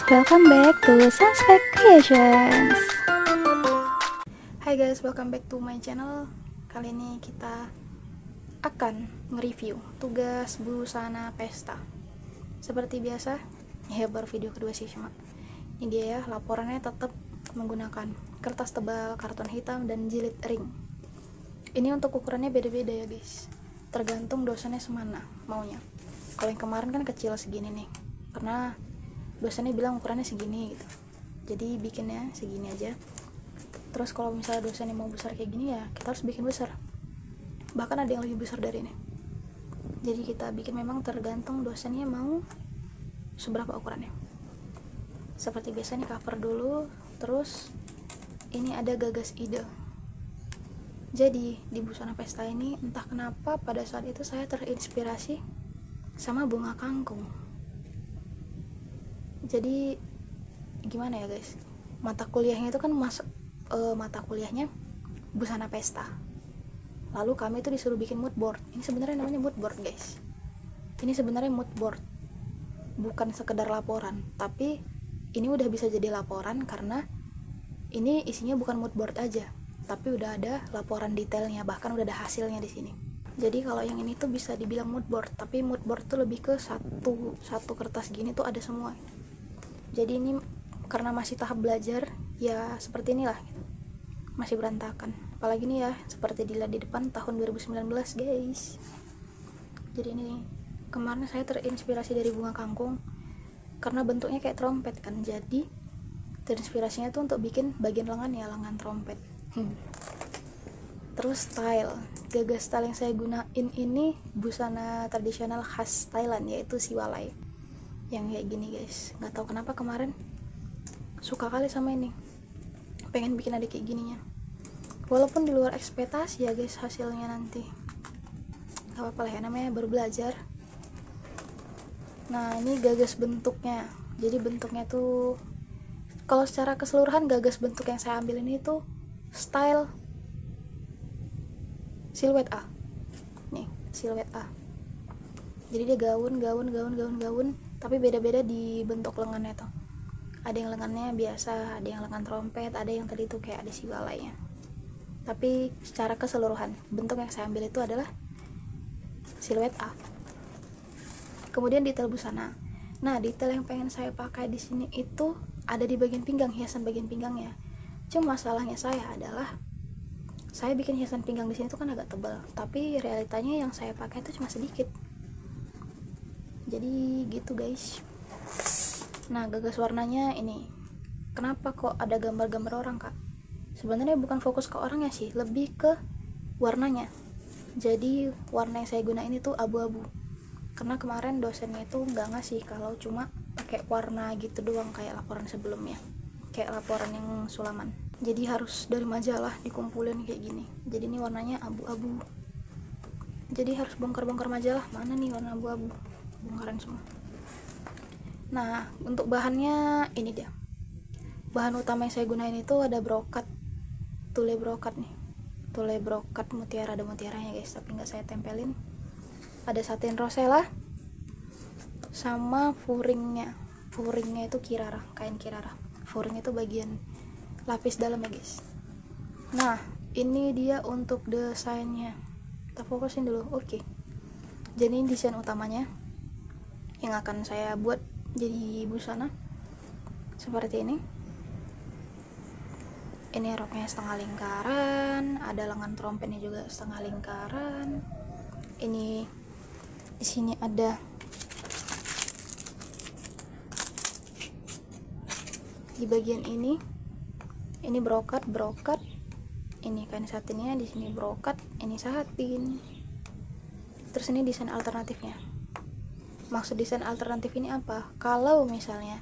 welcome back to Sunspec Creations. Hai guys, welcome back to my channel. Kali ini kita akan nge-review tugas busana pesta. Seperti biasa, ya baru video kedua sih cuma. Ini dia ya, laporannya tetap menggunakan kertas tebal, karton hitam, dan jilid ring. Ini untuk ukurannya beda-beda ya guys, tergantung dosennya semana maunya. Kalau yang kemarin kan kecil segini nih, karena dosennya bilang ukurannya segini gitu, jadi bikinnya segini aja. Terus kalau misalnya dosennya mau besar kayak gini ya kita harus bikin besar, bahkan ada yang lebih besar dari ini. Jadi kita bikin memang tergantung dosennya mau seberapa ukurannya. Seperti biasa nih, cover dulu. Terus ini ada gagas ide. Jadi di busana pesta ini entah kenapa pada saat itu saya terinspirasi sama bunga kangkung. Jadi gimana ya guys, mata kuliahnya itu kan mata kuliahnya busana pesta. Lalu kami itu disuruh bikin mood board. Ini sebenarnya namanya mood board guys. Ini sebenarnya mood board, bukan sekedar laporan, tapi ini udah bisa jadi laporan karena ini isinya bukan mood board aja, tapi udah ada laporan detailnya, bahkan udah ada hasilnya di sini. Jadi kalau yang ini tuh bisa dibilang mood board, tapi mood board tuh lebih ke satu kertas gini tuh ada semua. Jadi ini karena masih tahap belajar ya seperti inilah, masih berantakan. Apalagi nih ya, seperti dilihat di depan tahun 2019 guys. Jadi ini kemarin saya terinspirasi dari bunga kangkung karena bentuknya kayak trompet kan, jadi terinspirasinya tuh untuk bikin bagian lengan ya, lengan trompet. Terus gagas style yang saya gunain ini busana tradisional khas Thailand, yaitu siwalai yang kayak gini guys. Nggak tahu kenapa kemarin suka kali sama ini, pengen bikin ada kayak gininya, walaupun di luar ekspektasi ya guys hasilnya nanti. Gak apa-apa lah ya, namanya baru belajar. Nah ini gagas bentuknya. Jadi bentuknya tuh kalau secara keseluruhan gagas bentuk yang saya ambil ini tuh style siluet A. Nih, siluet A. Jadi dia gaun, tapi beda-beda di bentuk lengannya tuh. Ada yang lengannya biasa, ada yang lengan trompet, ada yang tadi tuh kayak ada siwalainya. Tapi secara keseluruhan bentuk yang saya ambil itu adalah siluet A. Kemudian detail busana. Nah, detail yang pengen saya pakai di sini itu ada di bagian pinggang, hiasan bagian pinggangnya. Cuma masalahnya saya adalah saya bikin hiasan pinggang di sini tuh kan agak tebal, tapi realitanya yang saya pakai itu cuma sedikit. Jadi gitu guys. Nah, gagas warnanya ini. Kenapa kok ada gambar-gambar orang, Kak? Sebenarnya bukan fokus ke orangnya sih, lebih ke warnanya. Jadi warna yang saya gunain itu abu-abu. Karena kemarin dosennya itu nggak ngasih kalau cuma pakai warna gitu doang kayak laporan sebelumnya. Kayak laporan yang sulaman. Jadi harus dari majalah dikumpulin kayak gini. Jadi ini warnanya abu-abu. Jadi harus bongkar-bongkar majalah. Mana nih warna abu-abu? Bongkaran semua. Nah, untuk bahannya ini dia. Bahan utama yang saya gunain itu ada brokat, tule brokat nih. Tule brokat mutiara, ada mutiaranya guys, tapi nggak saya tempelin. Ada satin rosella sama furingnya. Furingnya itu kirara, kain kirara. Furing itu bagian lapis dalam ya guys. Nah, ini dia untuk desainnya. Kita fokusin dulu. Oke. Jadi ini desain utamanya yang akan saya buat jadi busana seperti ini. Ini roknya setengah lingkaran, ada lengan trompetnya juga setengah lingkaran. Ini di sini ada di bagian ini brokat. Ini kain satinnya, di sini brokat, ini satin. Terus ini desain alternatifnya. Maksud desain alternatif ini apa? Kalau misalnya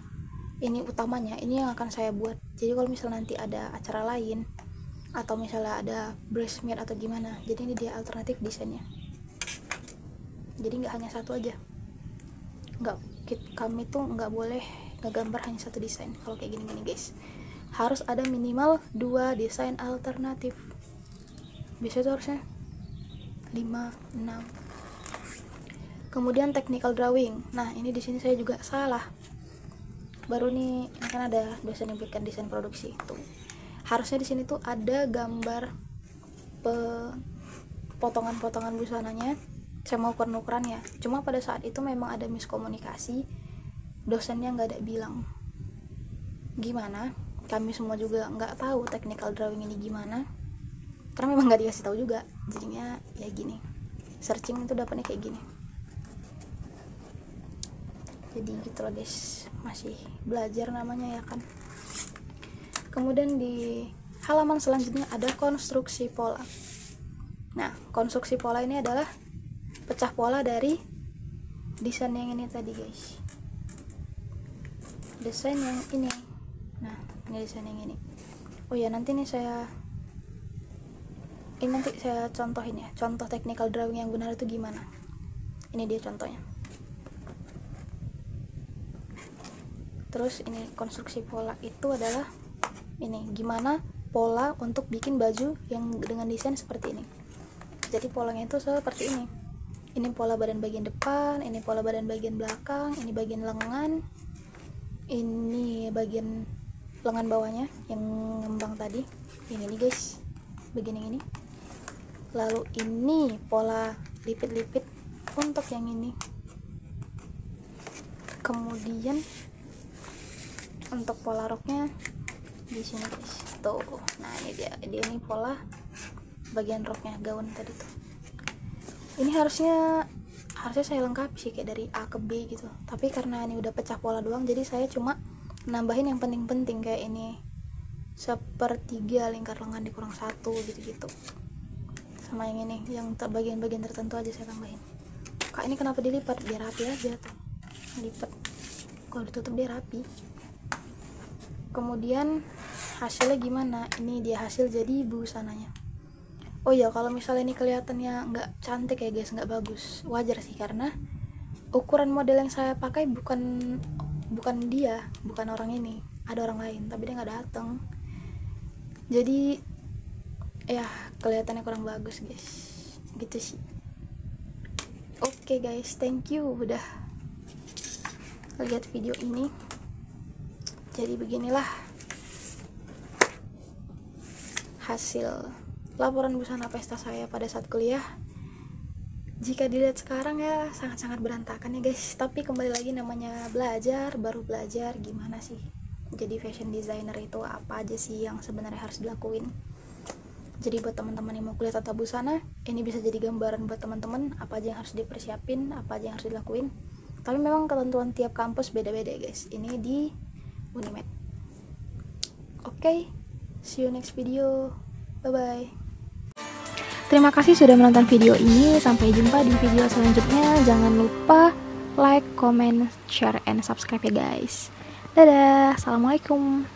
ini utamanya, ini yang akan saya buat. Jadi kalau misalnya nanti ada acara lain atau misalnya ada bridesmaid atau gimana, jadi ini dia alternatif desainnya. Jadi nggak hanya satu aja. Kami tuh nggak boleh ngegambar hanya satu desain. Kalau kayak gini-gini guys, harus ada minimal 2 desain alternatif. Biasanya tuh harusnya 5, 6. Kemudian technical drawing. Nah, ini di sini saya juga salah. baru nih, ini kan ada dosen yang berikan desain produksi itu. Harusnya di sini tuh ada gambar potongan-potongan busananya sama ukuran-ukurannya. Cuma pada saat itu memang ada miskomunikasi, dosennya nggak ada bilang gimana. Kami semua juga nggak tahu technical drawing ini gimana, karena memang nggak dikasih tahu juga. Jadinya ya gini, searching itu dapatnya kayak gini. Jadi gitu loh guys, masih belajar namanya ya kan. Kemudian di halaman selanjutnya ada konstruksi pola. Nah, konstruksi pola ini adalah pecah pola dari desain yang ini tadi guys, desain yang ini. Nah, ini desain yang ini. Oh ya, nanti saya contohin ya, contoh technical drawing yang benar itu gimana. Ini dia contohnya. Terus ini konstruksi pola itu adalah ini, gimana pola untuk bikin baju yang dengan desain seperti ini. Jadi polanya itu seperti ini. Ini pola badan bagian depan, ini pola badan bagian belakang, ini bagian lengan, ini bagian lengan bawahnya yang ngembang tadi. Ini nih guys, bagian yang ini. Lalu ini pola lipit-lipit untuk yang ini. Kemudian untuk pola roknya di sini guys. Tuh. Nah, ini dia ini pola bagian roknya, gaun tadi tuh. Ini harusnya saya lengkapi sih kayak dari A ke B gitu, tapi karena ini udah pecah pola doang, jadi saya cuma nambahin yang penting-penting kayak ini 1/3 lingkar lengan dikurang 1 gitu-gitu, sama yang ini yang bagian-bagian tertentu aja saya tambahin. Kak, ini kenapa dilipat? Biar rapi aja tuh, lipat, kalau ditutup dia rapi. Kemudian hasilnya gimana? Ini dia hasil jadi busananya. Oh ya, kalau misalnya ini kelihatannya nggak cantik ya guys, nggak bagus, wajar sih, karena ukuran model yang saya pakai bukan dia, bukan orang ini, ada orang lain, tapi dia nggak datang. Jadi ya kelihatannya kurang bagus guys, gitu sih. Oke guys, thank you udah lihat video ini. Jadi beginilah hasil laporan busana pesta saya pada saat kuliah. Jika dilihat sekarang ya sangat-sangat berantakan ya guys, tapi kembali lagi namanya baru belajar gimana sih jadi fashion designer, itu apa aja sih yang sebenarnya harus dilakuin. Jadi buat teman-teman yang mau kuliah tata busana, ini bisa jadi gambaran buat teman-teman apa aja yang harus dipersiapin, apa aja yang harus dilakuin. Tapi memang ketentuan tiap kampus beda-beda guys. Ini di Unimed. Oke, see you next video. Bye bye. Terima kasih sudah menonton video ini. Sampai jumpa di video selanjutnya. Jangan lupa like, comment, share, and subscribe ya guys. Dadah. Assalamualaikum.